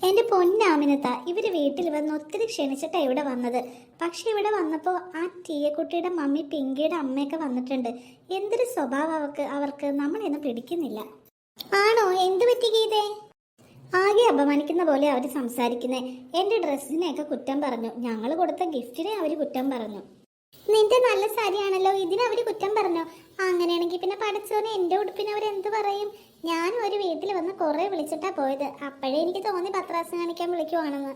എന്റെ പൊന്നാമിനത്ത ഇവര് വീട്ടിൽ വന്ന് ഒത്തിരി ക്ഷണിച്ചിട്ടാ ഇവിടെ വന്നത്. പക്ഷെ ഇവിടെ വന്നപ്പോ ആ ടീയക്കുട്ടിയുടെ മമ്മി പിങ്കിയുടെ അമ്മയൊക്കെ വന്നിട്ടുണ്ട്. എന്തൊരു സ്വഭാവം അവർക്ക് നമ്മളെയൊന്നും പിടിക്കുന്നില്ല. ആണോ? എന്ത് പറ്റി ഗീതേ? ആകെ അപമാനിക്കുന്ന പോലെ അവര് സംസാരിക്കുന്നേ. എന്റെ ഡ്രസ്സിനെയൊക്കെ കുറ്റം പറഞ്ഞു, ഞങ്ങൾ കൊടുത്ത ഗിഫ്റ്റിനെ അവര് കുറ്റം പറഞ്ഞു. നിന്റെ നല്ല സാരിയാണല്ലോ, ഇതിന് അവര് കുറ്റം പറഞ്ഞു. അങ്ങനെയാണെങ്കിൽ പിന്നെ പഠിച്ചോനെ എന്റെ ഉടുപ്പിന് അവരെന്ത് പറയും? ഞാനും ഒരു വീട്ടിൽ വന്ന് കുറെ വിളിച്ചിട്ടാ പോയത്. അപ്പോഴേ എനിക്ക് തോന്നി പത്രാസ് കാണിക്കാൻ വിളിക്കുവാണെന്ന്.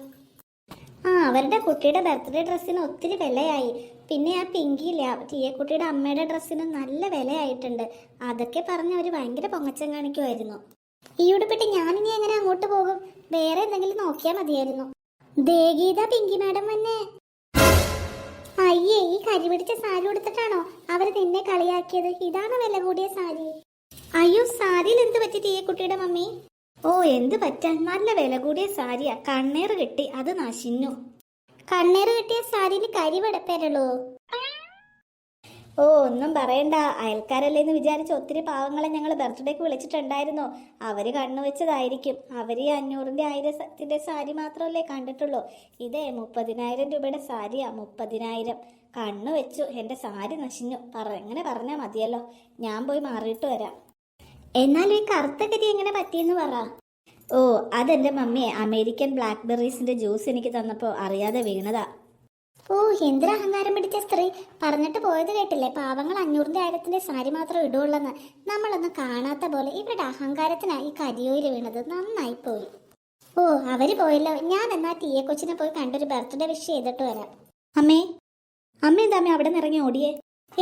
അവരുടെ കുട്ടിയുടെ ബർത്ത്ഡേ ഡ്രസ്സിന് ഒത്തിരി വിലയായി. പിന്നെ ആ പിങ്കിയില്ല, ടീയക്കുട്ടിയുടെ അമ്മയുടെ ഡ്രസ്സിന് നല്ല വിലയായിട്ടുണ്ട്. അതൊക്കെ പറഞ്ഞ് അവര് ഭയങ്കര പൊങ്ങച്ചം കാണിക്കുമായിരുന്നു. ഈ ഉടുപ്പിട്ട് ഞാനിനി എങ്ങനെ അങ്ങോട്ട് പോകും? വേറെ എന്തെങ്കിലും നോക്കിയാൽ മതിയായിരുന്നു. ദേഗീത പിങ്കി മാഡം വന്നേ. അയ്യേ, ഈ കരി പിടിച്ച സാരി ഉടുത്തിട്ടാണോ അവർ നിന്നെ കളിയാക്കിയത്? ഇതാണ് വില കൂടിയ സാരി. അയ്യോ, സാരിയിൽ എന്ത് പറ്റി ടീയക്കുട്ടിയുടെ മമ്മി? ഓ, എന്ത് പറ്റാൻ, നല്ല വില കൂടിയ സാരിയാ. കണ്ണേറ് കിട്ടി, അത് നശിഞ്ഞു. കണ്ണേറ് കിട്ടിയ സാരിയിൽ കരി വെടപ്പേരുള്ളൂ. ഓ, ഒന്നും പറയണ്ട. അയൽക്കാരല്ലേന്ന് വിചാരിച്ച് ഒത്തിരി പാവങ്ങളെ ഞങ്ങൾ ബർത്ത്ഡേക്ക് വിളിച്ചിട്ടുണ്ടായിരുന്നു. അവര് കണ്ണു വെച്ചതായിരിക്കും. അവര് 500ന്റെ 1000ത്തിന്റെ സാരി മാത്രമല്ലേ കണ്ടിട്ടുള്ളൂ. ഇതേ 30,000 രൂപയുടെ സാരിയാ. 30,000 കണ്ണു വെച്ചു, എന്റെ സാരി നശിഞ്ഞു. എങ്ങനെ പറഞ്ഞാൽ മതിയല്ലോ. ഞാൻ പോയി മാറിയിട്ട് വരാം. എന്നാലും ഈ കറുത്ത കരി എങ്ങനെ പറ്റിയെന്ന് പറ. ഓ, അതെന്റെ മമ്മിയെ അമേരിക്കൻ ബ്ലാക്ക്ബെറീസിന്റെ ജ്യൂസ് എനിക്ക് തന്നപ്പോ അറിയാതെ വീണതാ. ഓ, എന്തൊരു അഹങ്കാരം പിടിച്ച സ്ത്രീ. പറഞ്ഞിട്ട് പോയത് കേട്ടില്ലേ, പാവങ്ങൾ 500ന്റെ 1000ത്തിന്റെ സാരി മാത്രം ഇടുള്ളെന്ന്. നമ്മളൊന്നും കാണാത്ത പോലെ ഇവരുടെ അഹങ്കാരത്തിനായി കരിയോയിൽ വീണത്. നന്നായി പോയി. ഓ, അവര് പോയല്ലോ. ഞാൻ എന്നാ ടീയെ കൊച്ചിനെ പോയി കണ്ടൊരു ബർത്ത്ഡേ വിഷ് ചെയ്തിട്ട് വരാം. അമ്മേ എന്താ അമ്മേ അവിടെ നിന്ന് ഇറങ്ങി ഓടിയേ?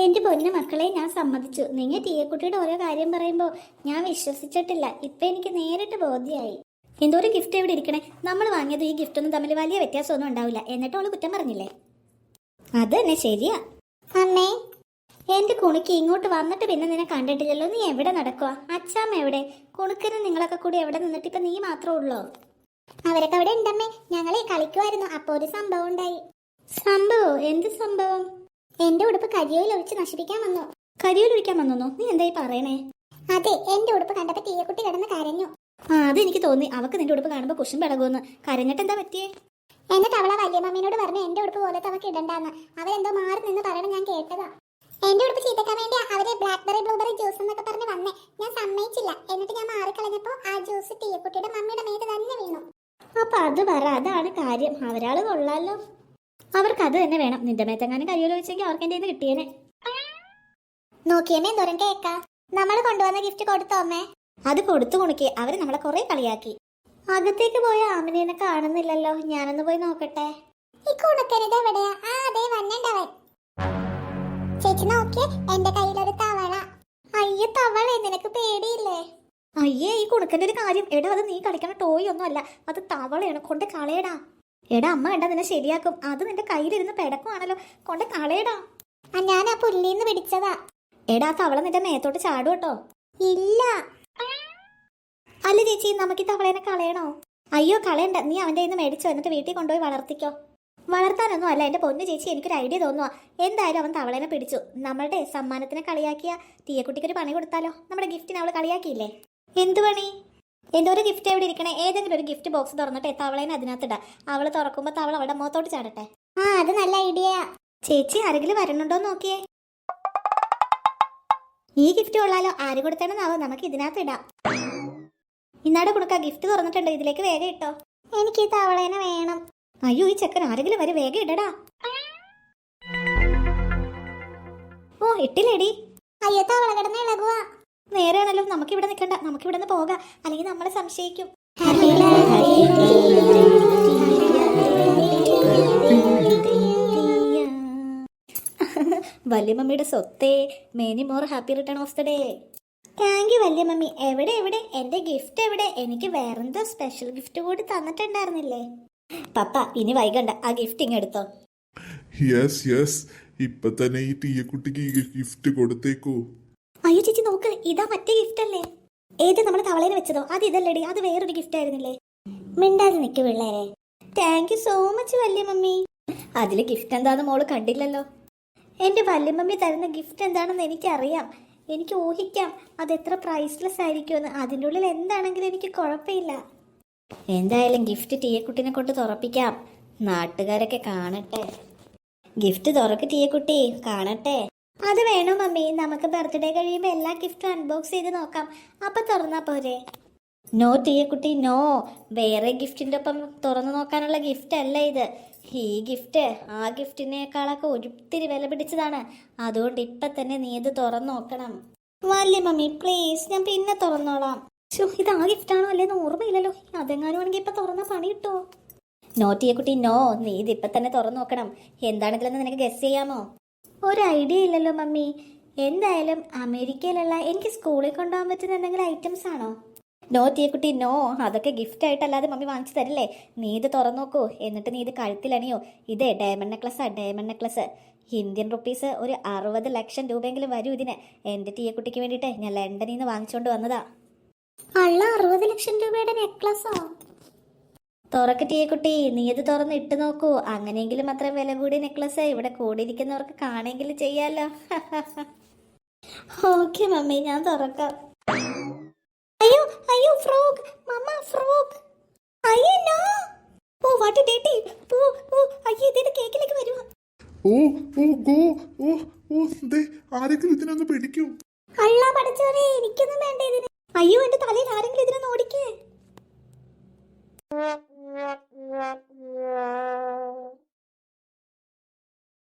എന്റെ പൊന്നു മക്കളെ, ഞാൻ സമ്മതിച്ചു. നിങ്ങൾ ടീയക്കുട്ടിയുടെ ഓരോ കാര്യം പറയുമ്പോൾ ഞാൻ വിശ്വസിച്ചിട്ടില്ല. ഇപ്പൊ എനിക്ക് നേരിട്ട് ബോധ്യമായി. എന്തോരം ഗിഫ്റ്റ് ഇവിടെ ഇരിക്കണേ. നമ്മൾ വാങ്ങിയത് ഈ ഗിഫ്റ്റൊന്നും തമ്മിൽ വലിയ വ്യത്യാസമൊന്നും ഉണ്ടാവില്ല. എന്നിട്ട് അവള് കുറ്റം പറഞ്ഞില്ലേ? അത് തന്നെ ശരിയാ. അമ്മേ, എന്റെ കുണിക്ക് ഇങ്ങോട്ട് വന്നിട്ട് പിന്നെ നിന്നെ കണ്ടിട്ടില്ലല്ലോ. നീ എവിടെ നടക്കുക? അച്ഛാമ്മ എവിടെ? കുണുക്കനും നിങ്ങളൊക്കെ കൂടി എവിടെ നിന്നിട്ട് ഇപ്പൊ നീ മാത്രമേ ഉള്ളോ? അവരൊക്കെ അവിടെ ഉണ്ടമ്മേ. ഞങ്ങളെ കളിക്കുമായിരുന്നു. അപ്പൊ ഒരു സംഭവം ഉണ്ടായി. സംഭവം? എന്ത് സംഭവം? എന്റെ ഉടുപ്പ് കരിയോയിൽ ഒഴിച്ച് നശിപ്പിക്കാൻ വന്നു. കരിയോയിൽ ഒഴിക്കാൻ വന്നോ? നീ എന്തായി പറയണേ? അതെ, എന്റെ ഉടുപ്പ് കണ്ടപ്പോ ടീയക്കുട്ടി കിടന്ന് കരഞ്ഞു. അതെനിക്ക് തോന്നി. അവക്ക് നിന്റെ ഉടുപ്പ് കാണുമ്പോ കുശും പിടകുമെന്ന്. കരഞ്ഞിട്ട് എന്താ പറ്റിയേ? എന്നിട്ട് അവളെ വലിയ മമ്മീനോട് പറഞ്ഞു എന്റെ ഉടുപ്പ് പോലത്തെ അവക്ക് ഇടണ്ടെന്ന്. അവരെന്തോ മാറി നിന്ന് പറയണം ഞാൻ കേട്ടതാ. എന്റെ ഉടുപ്പ് ചീത്തക്കാൻ വേണ്ടി അവര് ബ്ലാക്ക്ബെറി ബ്ലൂബെറി ജ്യൂസ് എന്നൊക്കെ പറഞ്ഞ് വന്നേ. ഞാൻ സമ്മതിച്ചില്ല. എന്നിട്ട് ഞാൻ മാറിക്കളഞ്ഞപ്പോ ആ ജ്യൂസ് ടീയക്കുട്ടിയുടെ മമ്മിയുടെ മേത്ത് തന്നെ വീണു. അപ്പൊ അത് പറ, അതാണ് കാര്യം. അവരാള് കൊള്ളാലോ. അവർക്ക് അത് തന്നെ വേണം. നിന്റെ മേത്തെങ്ങാനും കരിയോല വെച്ചെങ്കിൽ അവർക്ക് എന്റെ കിട്ടിയേനെ. നോക്കിയമ്മേ, എന്തോരം കേക്കാ. നമ്മൾ കൊണ്ടുവന്ന ഗിഫ്റ്റ് കൊടുത്തോ അമ്മേ? അത് കൊടുത്തു കുണിക്ക്. അവര് നമ്മളെ കുറെ കളിയാക്കി. അകത്തേക്ക് പോയ ആമിനെ കാണുന്നില്ലല്ലോ. ഞാനൊന്ന് പോയി നോക്കട്ടെ. ചേച്ചി നോക്കിയേ, എന്റെ കയ്യിലൊരു തവള. അയ്യ, തവള, നിനക്ക് പേടിയില്ലേ? അയ്യേ, ഈ കുണുക്കന്റെ ഒരു കാര്യം. എടാ, അത് നീ കളിക്കണ ടോയ് ഒന്നും അല്ല, അത് തവളയാണ്. കൊണ്ട് കളയടാ. എടാ, അമ്മ കണ്ട നിന്നെ ശരിയാക്കും. അത് നിന്റെ കയ്യിലിരുന്ന് പെടക്കുവാണല്ലോ. കൊണ്ട് കളയടാ. ഞാൻ ആ പുല്ലിന്ന് പിടിച്ചതാ. എടാ, തവള നിന്റെ മേത്തോട്ട് ചാടും കേട്ടോ. ഇല്ല. അല്ല ചേച്ചി, നമുക്ക് ഈ തവളേനെ കളയണോ? അയ്യോ, കളയണ്ട. നീ അവന്റെ കയ്യിൽ നിന്ന് മേടിച്ചോ, എന്നിട്ട് വീട്ടിൽ കൊണ്ടുപോയി വളർത്തിക്കോ. വളർത്താനൊന്നും അല്ല എന്റെ പൊന്നു ചേച്ചി, എനിക്കൊരു ഐഡിയ തോന്നുവാ. എന്തായാലും അവൻ തവളേനെ പിടിച്ചു. നമ്മളുടെ സമ്മാനത്തിനെ കളിയാക്കിയ ടീയക്കുട്ടിക്കൊരു പണി കൊടുത്താലോ? നമ്മുടെ ഗിഫ്റ്റിന് അവള് കളിയാക്കിയില്ലേ? എന്ത് പണി? എന്തോ ഒരു ഗിഫ്റ്റ് എവിടെ ഇരിക്കണേ? ഏതെങ്കിലും ഒരു ഗിഫ്റ്റ് ബോക്സ് തുറന്നിട്ട് തവളേനെ അതിനകത്തിടാ. അവള് തുറക്കുമ്പോ തവള അവളുടെ മുഖത്തോട്ട് ചാടട്ടെ. അത് നല്ല ഐഡിയ. ചേച്ചി, ആരെങ്കിലും വരണുണ്ടോ നോക്കിയേ. ഈ ഗിഫ്റ്റ് കൊള്ളാലോ. ആര് കൊടുത്തേണെന്നാവോ? നമുക്ക് ഇതിനകത്ത് ഇടാം. ഇന്നാടെ കൊടുക്ക. ഗിഫ്റ്റ് തുറന്നിട്ടുണ്ട്, ഇതിലേക്ക് വേഗം ഇട്ടോ. എനിക്ക് ഈ തവളേനെ വേണം. അയ്യോ, ഈ ചെക്കൻ ആരെങ്കിലും വരെ, വേഗം ഇടടാ. ഓ, ഇട്ടില്ലേടി. അയ്യോ, തവള കിടന്ന് ഇളകുവാ. നേരെയാണല്ലോ. നമുക്കിവിടെ നിൽക്കണ്ട, നമുക്കിവിടെ നിന്ന് പോകാം. അല്ലെങ്കിൽ നമ്മളെ സംശയിക്കും. വല്യമ്മയുടെ സ്വത്തേ, many more happy return of the day. Thank you വല്യമ്മി. എവിടെ എന്റെ ഗിഫ്റ്റ് എവിടെ? എനിക്ക് വേറെന്തോ സ്പെഷ്യൽ ഗിഫ്റ്റ് കൂടി തന്നിട്ടുണ്ടായിരുന്നില്ലേ? പപ്പ, ഇനി വൈകണ്ട, ആ ഗിഫ്റ്റ് ഇങ്ങെടുത്തോ. യെസ്, ഇപ്പൊ തന്നെ ഈ ടീയക്കുട്ടിക്ക് ഗിഫ്റ്റ് കൊടുത്തേക്കൂ. അയ്യോ ചേച്ചി, നോക്ക്, ഇതാ മറ്റേ ഗിഫ്റ്റ് അല്ലേ? ഏത് നമ്മൾ തവളേനെ വെച്ചതോ? അത് ഇതല്ലേടി, അത് വേറൊരു ഗിഫ്റ്റ് ആയിരുന്നില്ലേ? മിണ്ടാതെ നിൽക്കു പിള്ളേരെ. താങ്ക് യു സോ മച്ച് വല്യമ്മി. അതില് ഗിഫ്റ്റ് എന്താന്ന് മോള് കണ്ടില്ലല്ലോ. എന്റെ വല്യമ്മി തരുന്ന ഗിഫ്റ്റ് എന്താണെന്ന് എനിക്കറിയാം. എനിക്ക് ഊഹിക്കാം അത് എത്ര പ്രൈസ്ലെസ് ആയിരിക്കുമെന്ന്. അതിൻ്റെ ഉള്ളിൽ എന്താണെങ്കിലും എനിക്ക് കുഴപ്പമില്ല. എന്തായാലും ഗിഫ്റ്റ് ടീയക്കുട്ടിനെ കൊണ്ട് തുറപ്പിക്കാം. നാട്ടുകാരൊക്കെ കാണട്ടെ. ഗിഫ്റ്റ് തുറക്ക് ടീയക്കുട്ടി, കാണട്ടെ. അത് വേണോ മമ്മി? നമുക്ക് ബർത്ത്ഡേ കഴിയുമ്പോൾ എല്ലാ ഗിഫ്റ്റും അൺബോക്സ് ചെയ്ത് നോക്കാം. അപ്പൊ തുറന്നാ പോരെ? നോ ടീയക്കുട്ടി, നോ. വേറെ ഗിഫ്റ്റിന്റെ ഒപ്പം തുറന്നു നോക്കാനുള്ള ഗിഫ്റ്റ് അല്ല ഇത്. ഈ ഗിഫ്റ്റ് ആ ഗിഫ്റ്റിനേക്കാളൊക്കെ ഒത്തിരി വില പിടിച്ചതാണ്. അതുകൊണ്ട് ഇപ്പൊ തന്നെ നീ ഇത് തുറന്നു നോക്കണം. വല്യ മമ്മി പ്ലീസ്, ഞാൻ പിന്നെ തുറന്നോളാം. ഇത് ആ ഗിഫ്റ്റാണോ അല്ലേന്ന് ഓർമ്മയില്ലല്ലോ. അതെങ്ങാനും ആണെങ്കിൽ ഇപ്പൊ തുറന്ന പണി കിട്ടോ? നോ ടീയക്കുട്ടി, നോ. നീ ഇതിപ്പൊ തന്നെ തുറന്നു നോക്കണം. എന്താണിതിലെന്ന് നിനക്ക് ഗസ് ചെയ്യാമോ? ഒരു ഐഡിയ ഇല്ലല്ലോ മമ്മി. എന്തായാലും അമേരിക്കയിലുള്ള എനിക്ക് സ്കൂളിൽ കൊണ്ടുപോകാൻ പറ്റുന്ന എന്തെങ്കിലും ഐറ്റംസ് ആണോ? നോ ടീയക്കുട്ടി, നോ. അതൊക്കെ ഗിഫ്റ്റ് ആയിട്ടല്ലാതെ മമ്മി വാങ്ങിച്ചു തരില്ലേ. നീ ഇത് തുറന്നു നോക്കൂ. എന്നിട്ട് നീ ഇത് കഴുത്തിലണിയോ. ഇതേ ഡയമണ്ട് നെക്ലസ്സാ, ഡയമണ്ട് നെക്ലസ്. ഇന്ത്യൻ റുപ്പീസ് ഒരു 60 ലക്ഷം രൂപയെങ്കിലും വരും ഇതിന്. എന്റെ ടീയക്കുട്ടിക്ക് വേണ്ടിയിട്ട് ഞാൻ ലണ്ടനിൽ നിന്ന് വാങ്ങിച്ചുകൊണ്ട് വന്നതാ. അള്ള, 60 ലക്ഷം രൂപയുടെ നെക്ലസോ? തുറക്ക് ടീയക്കുട്ടി, നീ ഇത് തുറന്ന് ഇട്ട് നോക്കൂ. അങ്ങനെയെങ്കിലും അത്ര വില കൂടിയ നെക്ലസ് ഇവിടെ കൂടിയിരിക്കുന്നവർക്ക് കാണെങ്കിലും ചെയ്യാലോ. ഓക്കെ മമ്മി, ഞാൻ തുറക്കാം. അയ്യോ അയ്യോ, ഫ്രോഗ് മമ്മ, ഫ്രോഗ്. അയ്യോ നോ. ഓ വാട്ട് ഡേറ്റി. ഓ അയ്യോ, ഇതിന്റെ കേക്കിലേക്ക് വരുവാ. ഓ ഓ ഗോ. ഓ ഓ ദേ, ആരെങ്കിലും ഇതിനൊന്ന് പിടിക്കൂ. അള്ള പഠിച്ചോനെ, എനിക്കൊന്നും വേണ്ട ഇതിന്. അയ്യോ, എന്റെ തലേ